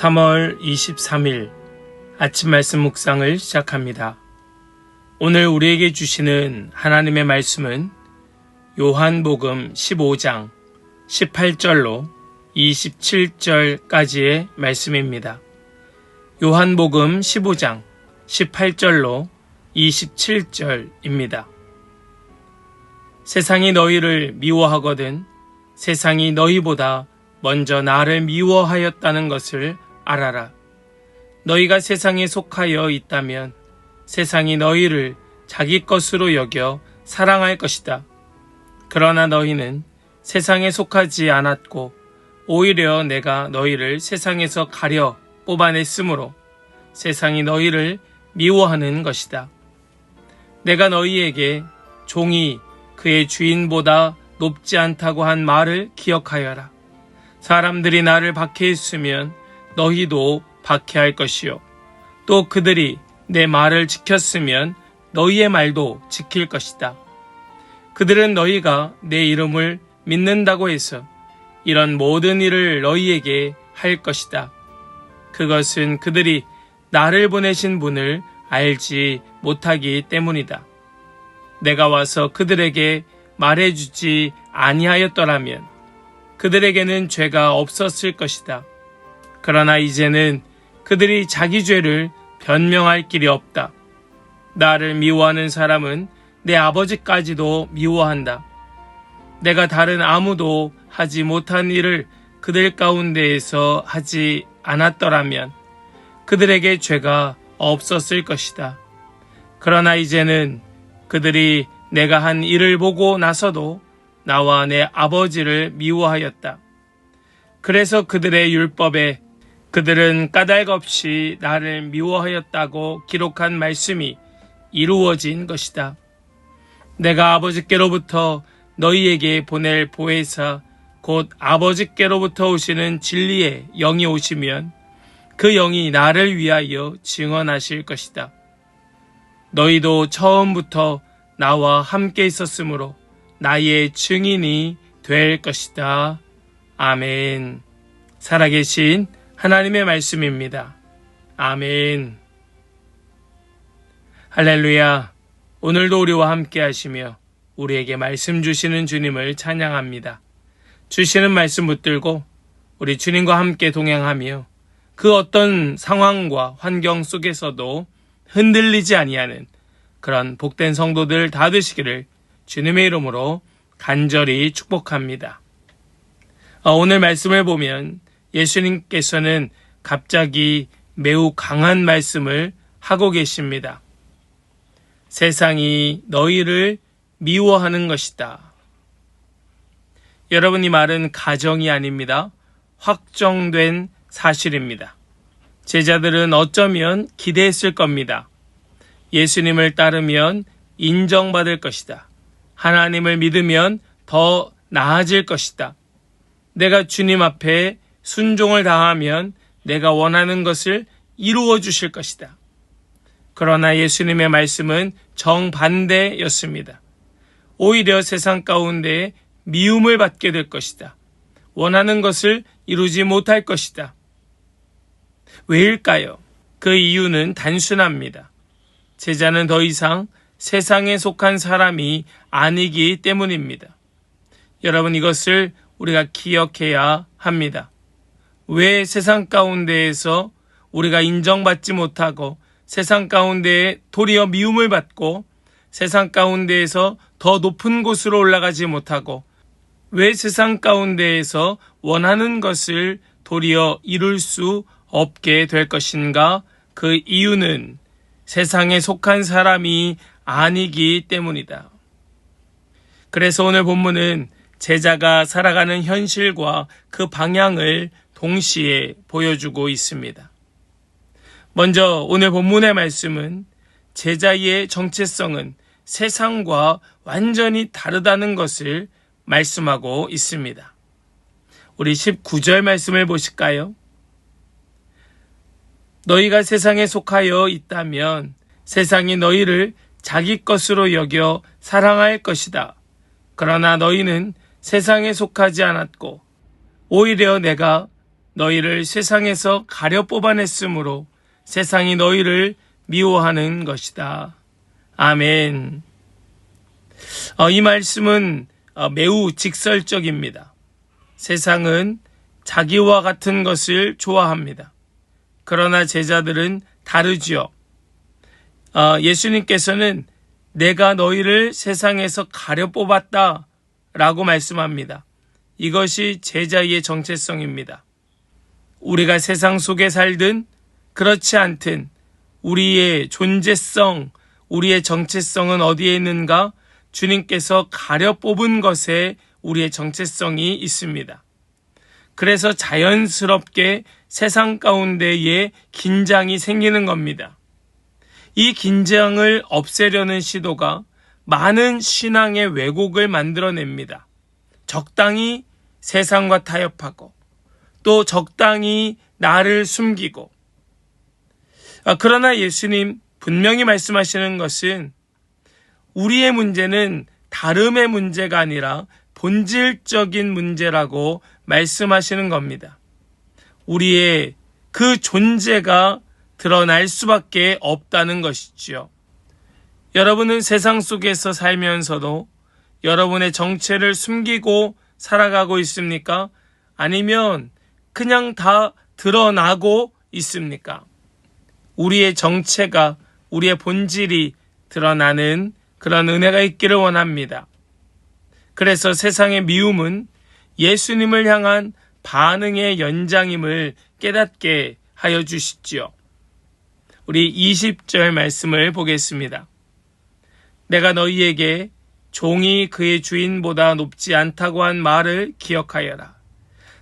3월 23일 아침 말씀 묵상을 시작합니다. 오늘 우리에게 주시는 하나님의 말씀은 요한복음 15장 18절로 27절까지의 말씀입니다. 요한복음 15장 18절로 27절입니다. 세상이 너희를 미워하거든 세상이 너희보다 먼저 나를 미워하였다는 것을 알아라. 너희가 세상에 속하여 있다면 세상이 너희를 자기 것으로 여겨 사랑할 것이다. 그러나 너희는 세상에 속하지 않았고 오히려 내가 너희를 세상에서 가려 뽑아냈으므로 세상이 너희를 미워하는 것이다. 내가 너희에게 종이 그의 주인보다 높지 않다고 한 말을 기억하여라. 사람들이 나를 박해했으면 너희도 박해할 것이요. 또 그들이 내 말을 지켰으면 너희의 말도 지킬 것이다. 그들은 너희가 내 이름을 믿는다고 해서 이런 모든 일을 너희에게 할 것이다. 그것은 그들이 나를 보내신 분을 알지 못하기 때문이다. 내가 와서 그들에게 말해주지 아니하였더라면 그들에게는 죄가 없었을 것이다. 그러나 이제는 그들이 자기 죄를 변명할 길이 없다. 나를 미워하는 사람은 내 아버지까지도 미워한다. 내가 다른 아무도 하지 못한 일을 그들 가운데에서 하지 않았더라면 그들에게 죄가 없었을 것이다. 그러나 이제는 그들이 내가 한 일을 보고 나서도 나와 내 아버지를 미워하였다. 그래서 그들의 율법에 그들은 까닭없이 나를 미워하였다고 기록한 말씀이 이루어진 것이다. 내가 아버지께로부터 너희에게 보낼 보혜사 곧 아버지께로부터 오시는 진리의 영이 오시면 그 영이 나를 위하여 증언하실 것이다. 너희도 처음부터 나와 함께 있었으므로 나의 증인이 될 것이다. 아멘. 살아계신 하나님의 말씀입니다. 아멘. 할렐루야. 오늘도 우리와 함께 하시며 우리에게 말씀 주시는 주님을 찬양합니다. 주시는 말씀 붙들고 우리 주님과 함께 동행하며 그 어떤 상황과 환경 속에서도 흔들리지 아니하는 그런 복된 성도들 다 되시기를 주님의 이름으로 간절히 축복합니다. 오늘 말씀을 보면 예수님께서는 갑자기 매우 강한 말씀을 하고 계십니다. 세상이 너희를 미워하는 것이다. 여러분, 이 말은 가정이 아닙니다. 확정된 사실입니다. 제자들은 어쩌면 기대했을 겁니다. 예수님을 따르면 인정받을 것이다. 하나님을 믿으면 더 나아질 것이다. 내가 주님 앞에 순종을 다하면 내가 원하는 것을 이루어 주실 것이다. 그러나 예수님의 말씀은 정반대였습니다. 오히려 세상 가운데 미움을 받게 될 것이다. 원하는 것을 이루지 못할 것이다. 왜일까요? 그 이유는 단순합니다. 제자는 더 이상 세상에 속한 사람이 아니기 때문입니다. 여러분, 이것을 우리가 기억해야 합니다. 왜 세상 가운데에서 우리가 인정받지 못하고 세상 가운데에 도리어 미움을 받고 세상 가운데에서 더 높은 곳으로 올라가지 못하고 왜 세상 가운데에서 원하는 것을 도리어 이룰 수 없게 될 것인가? 그 이유는 세상에 속한 사람이 아니기 때문이다. 그래서 오늘 본문은 제자가 살아가는 현실과 그 방향을 동시에 보여주고 있습니다. 먼저 오늘 본문의 말씀은 제자의 정체성은 세상과 완전히 다르다는 것을 말씀하고 있습니다. 우리 19절 말씀을 보실까요? 너희가 세상에 속하여 있다면 세상이 너희를 자기 것으로 여겨 사랑할 것이다. 그러나 너희는 세상에 속하지 않았고 오히려 내가 너희를 세상에서 가려 뽑아냈으므로 세상이 너희를 미워하는 것이다. 아멘. 이 말씀은 매우 직설적입니다. 세상은 자기와 같은 것을 좋아합니다. 그러나 제자들은 다르지요. 예수님께서는 내가 너희를 세상에서 가려 뽑았다 라고 말씀합니다. 이것이 제자의 정체성입니다. 우리가 세상 속에 살든 그렇지 않든 우리의 존재성, 우리의 정체성은 어디에 있는가? 주님께서 가려 뽑은 것에 우리의 정체성이 있습니다. 그래서 자연스럽게 세상 가운데에 긴장이 생기는 겁니다. 이 긴장을 없애려는 시도가 많은 신앙의 왜곡을 만들어냅니다. 적당히 세상과 타협하고 또 적당히 나를 숨기고 그러나 예수님 분명히 말씀하시는 것은 우리의 문제는 다름의 문제가 아니라 본질적인 문제라고 말씀하시는 겁니다. 우리의 그 존재가 드러날 수밖에 없다는 것이지요. 여러분은 세상 속에서 살면서도 여러분의 정체를 숨기고 살아가고 있습니까? 아니면 그냥 다 드러나고 있습니까? 우리의 정체가, 우리의 본질이 드러나는 그런 은혜가 있기를 원합니다. 그래서 세상의 미움은 예수님을 향한 반응의 연장임을 깨닫게 하여 주시지요. 우리 20절 말씀을 보겠습니다. 내가 너희에게 종이 그의 주인보다 높지 않다고 한 말을 기억하여라.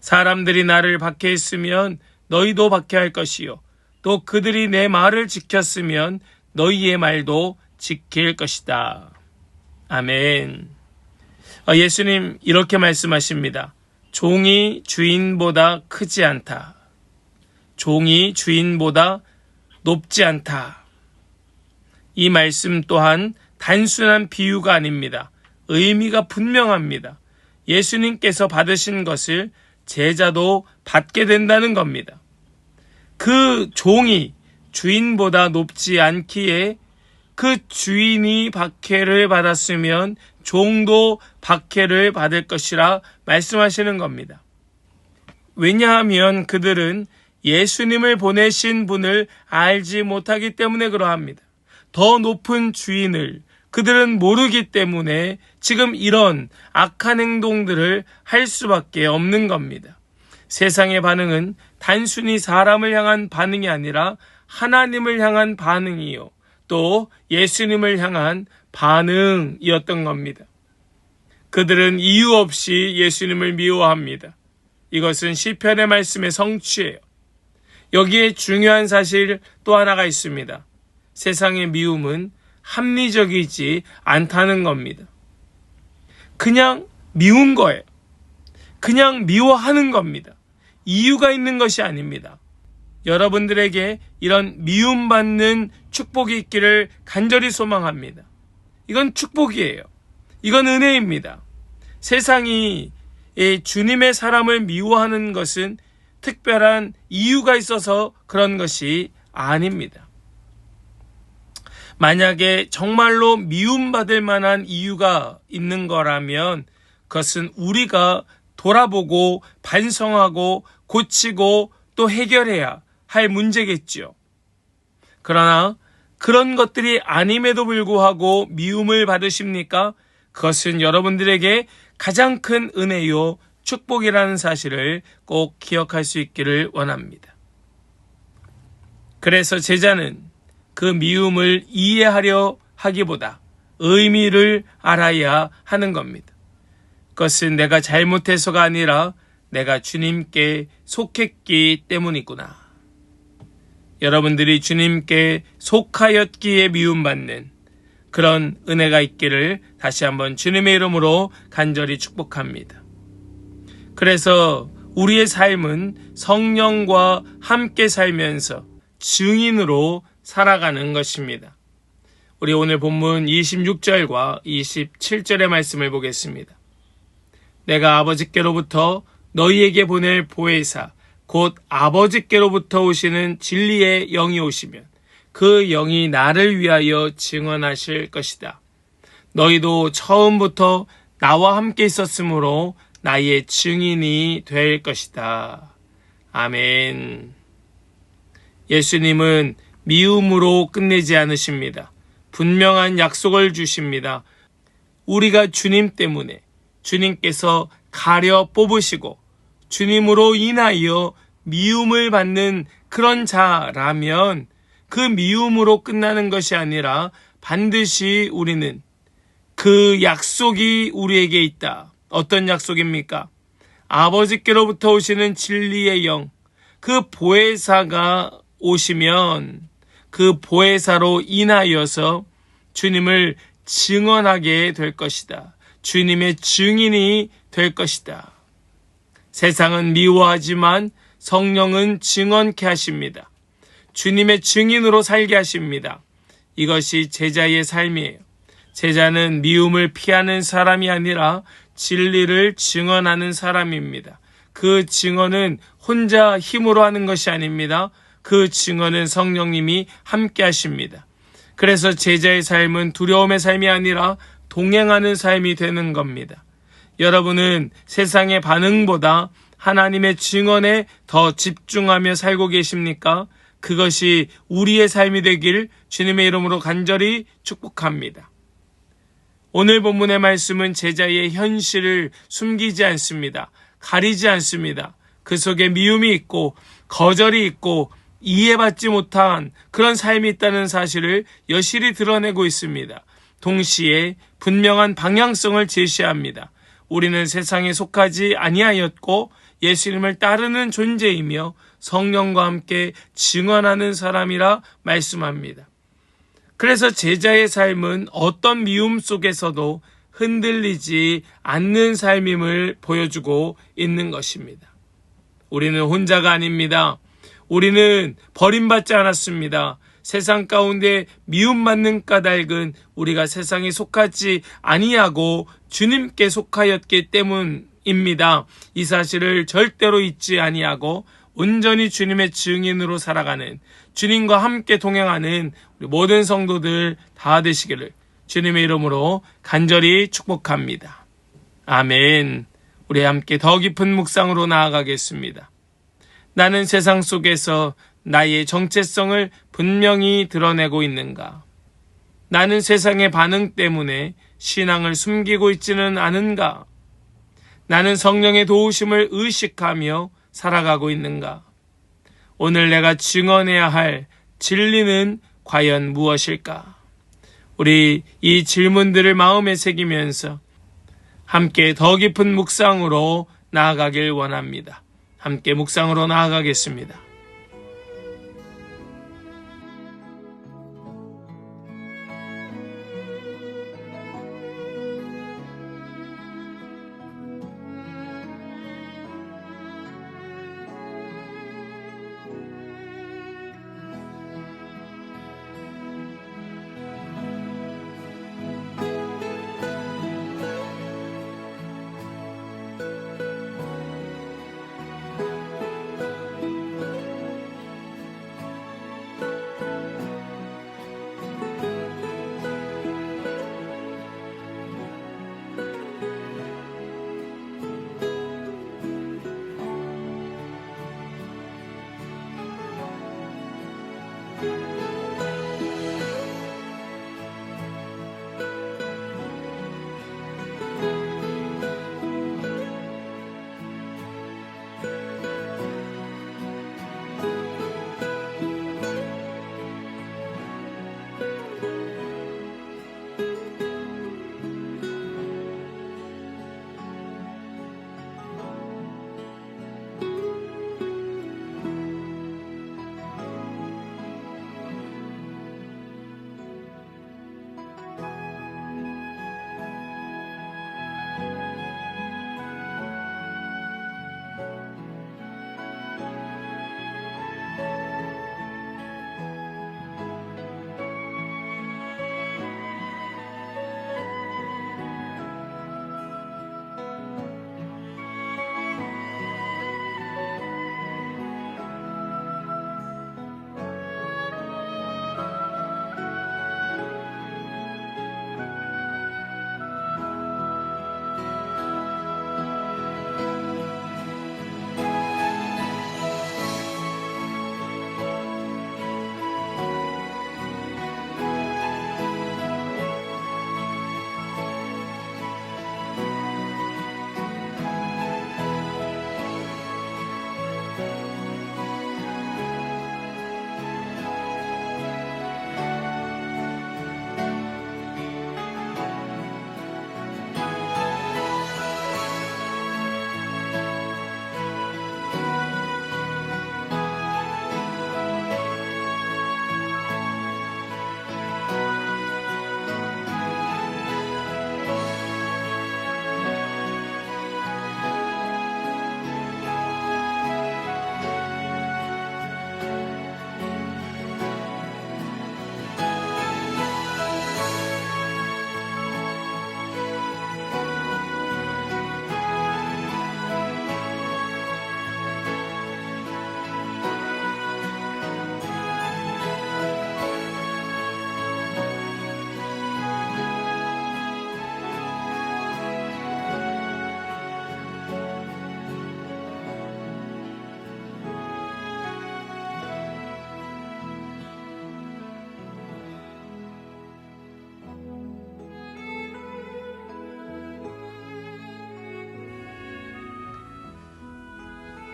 사람들이 나를 박해했으면 너희도 박해할 것이요. 또 그들이 내 말을 지켰으면 너희의 말도 지킬 것이다. 아멘. 예수님 이렇게 말씀하십니다. 종이 주인보다 크지 않다. 종이 주인보다 높지 않다. 이 말씀 또한 단순한 비유가 아닙니다. 의미가 분명합니다. 예수님께서 받으신 것을 제자도 받게 된다는 겁니다. 그 종이 주인보다 높지 않기에 그 주인이 박해를 받았으면 종도 박해를 받을 것이라 말씀하시는 겁니다. 왜냐하면 그들은 예수님을 보내신 분을 알지 못하기 때문에 그러합니다. 더 높은 주인을 그들은 모르기 때문에 지금 이런 악한 행동들을 할 수밖에 없는 겁니다. 세상의 반응은 단순히 사람을 향한 반응이 아니라 하나님을 향한 반응이요. 또 예수님을 향한 반응이었던 겁니다. 그들은 이유 없이 예수님을 미워합니다. 이것은 시편의 말씀의 성취예요. 여기에 중요한 사실 또 하나가 있습니다. 세상의 미움은 합리적이지 않다는 겁니다. 그냥 미운 거예요. 그냥 미워하는 겁니다. 이유가 있는 것이 아닙니다. 여러분들에게 이런 미움받는 축복이 있기를 간절히 소망합니다. 이건 축복이에요. 이건 은혜입니다. 세상이 주님의 사람을 미워하는 것은 특별한 이유가 있어서 그런 것이 아닙니다. 만약에 정말로 미움받을 만한 이유가 있는 거라면 그것은 우리가 돌아보고 반성하고 고치고 또 해결해야 할 문제겠지요. 그러나 그런 것들이 아님에도 불구하고 미움을 받으십니까? 그것은 여러분들에게 가장 큰 은혜요 축복이라는 사실을 꼭 기억할 수 있기를 원합니다. 그래서 제자는 그 미움을 이해하려 하기보다 의미를 알아야 하는 겁니다. 그것은 내가 잘못해서가 아니라 내가 주님께 속했기 때문이구나. 여러분들이 주님께 속하였기에 미움받는 그런 은혜가 있기를 다시 한번 주님의 이름으로 간절히 축복합니다. 그래서 우리의 삶은 성령과 함께 살면서 증인으로 살아가는 것입니다. 우리 오늘 본문 26절과 27절의 말씀을 보겠습니다. 내가 아버지께로부터 너희에게 보낼 보혜사 곧 아버지께로부터 오시는 진리의 영이 오시면 그 영이 나를 위하여 증언하실 것이다. 너희도 처음부터 나와 함께 있었으므로 나의 증인이 될 것이다. 아멘. 예수님은 미움으로 끝내지 않으십니다. 분명한 약속을 주십니다. 우리가 주님 때문에 주님께서 가려 뽑으시고 주님으로 인하여 미움을 받는 그런 자라면 그 미움으로 끝나는 것이 아니라 반드시 우리는 그 약속이 우리에게 있다. 어떤 약속입니까? 아버지께로부터 오시는 진리의 영, 그 보혜사가 오시면 그 보혜사로 인하여서 주님을 증언하게 될 것이다. 주님의 증인이 될 것이다. 세상은 미워하지만 성령은 증언케 하십니다. 주님의 증인으로 살게 하십니다. 이것이 제자의 삶이에요. 제자는 미움을 피하는 사람이 아니라 진리를 증언하는 사람입니다. 그 증언은 혼자 힘으로 하는 것이 아닙니다. 그 증언은 성령님이 함께 하십니다. 그래서 제자의 삶은 두려움의 삶이 아니라 동행하는 삶이 되는 겁니다. 여러분은 세상의 반응보다 하나님의 증언에 더 집중하며 살고 계십니까? 그것이 우리의 삶이 되길 주님의 이름으로 간절히 축복합니다. 오늘 본문의 말씀은 제자의 현실을 숨기지 않습니다. 가리지 않습니다. 그 속에 미움이 있고 거절이 있고 이해받지 못한 그런 삶이 있다는 사실을 여실히 드러내고 있습니다. 동시에 분명한 방향성을 제시합니다. 우리는 세상에 속하지 아니하였고 예수님을 따르는 존재이며 성령과 함께 증언하는 사람이라 말씀합니다. 그래서 제자의 삶은 어떤 미움 속에서도 흔들리지 않는 삶임을 보여주고 있는 것입니다. 우리는 혼자가 아닙니다. 우리는 버림받지 않았습니다. 세상 가운데 미움받는 까닭은 우리가 세상에 속하지 아니하고 주님께 속하였기 때문입니다. 이 사실을 절대로 잊지 아니하고 온전히 주님의 증인으로 살아가는, 주님과 함께 동행하는 우리 모든 성도들 다 되시기를 주님의 이름으로 간절히 축복합니다. 아멘. 우리 함께 더 깊은 묵상으로 나아가겠습니다. 나는 세상 속에서 나의 정체성을 분명히 드러내고 있는가? 나는 세상의 반응 때문에 신앙을 숨기고 있지는 않은가? 나는 성령의 도우심을 의식하며 살아가고 있는가? 오늘 내가 증언해야 할 진리는 과연 무엇일까? 우리 이 질문들을 마음에 새기면서 함께 더 깊은 묵상으로 나아가길 원합니다. 함께 묵상으로 나아가겠습니다.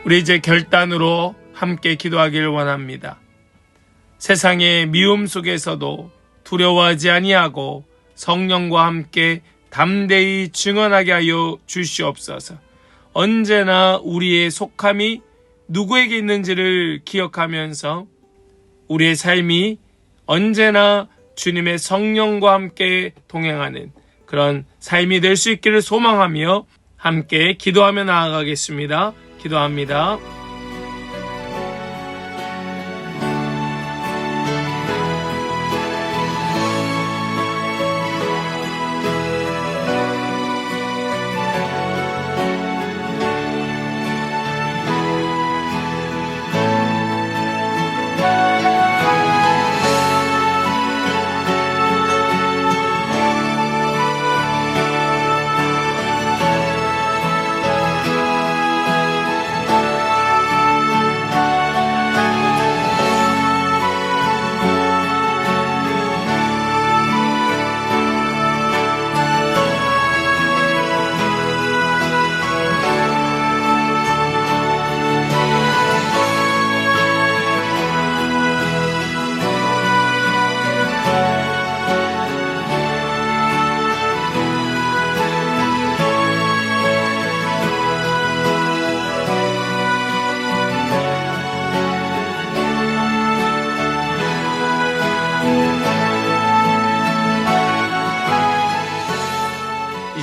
우리 이제 결단으로 함께 기도하기를 원합니다. 세상의 미움 속에서도 두려워하지 아니하고 성령과 함께 담대히 증언하게 하여 주시옵소서. 언제나 우리의 속함이 누구에게 있는지를 기억하면서 우리의 삶이 언제나 주님의 성령과 함께 동행하는 그런 삶이 될 수 있기를 소망하며 함께 기도하며 나아가겠습니다. 기도합니다.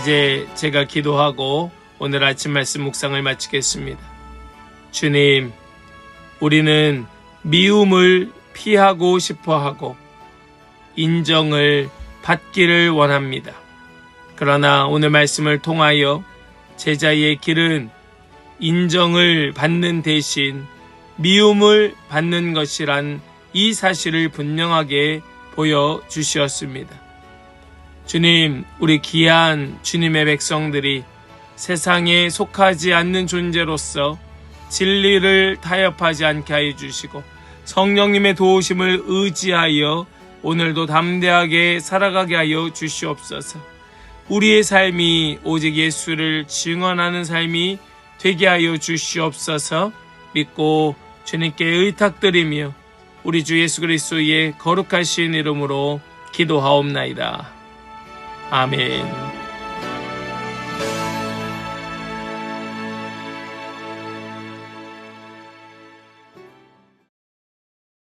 이제 제가 기도하고 오늘 아침 말씀 묵상을 마치겠습니다. 주님, 우리는 미움을 피하고 싶어하고 인정을 받기를 원합니다. 그러나 오늘 말씀을 통하여 제자의 길은 인정을 받는 대신 미움을 받는 것이란 이 사실을 분명하게 보여주시었습니다. 주님, 우리 귀한 주님의 백성들이 세상에 속하지 않는 존재로서 진리를 타협하지 않게 하여 주시고 성령님의 도우심을 의지하여 오늘도 담대하게 살아가게 하여 주시옵소서. 우리의 삶이 오직 예수를 증언하는 삶이 되게 하여 주시옵소서. 믿고 주님께 의탁드리며 우리 주 예수 그리스도의 거룩하신 이름으로 기도하옵나이다. 아멘.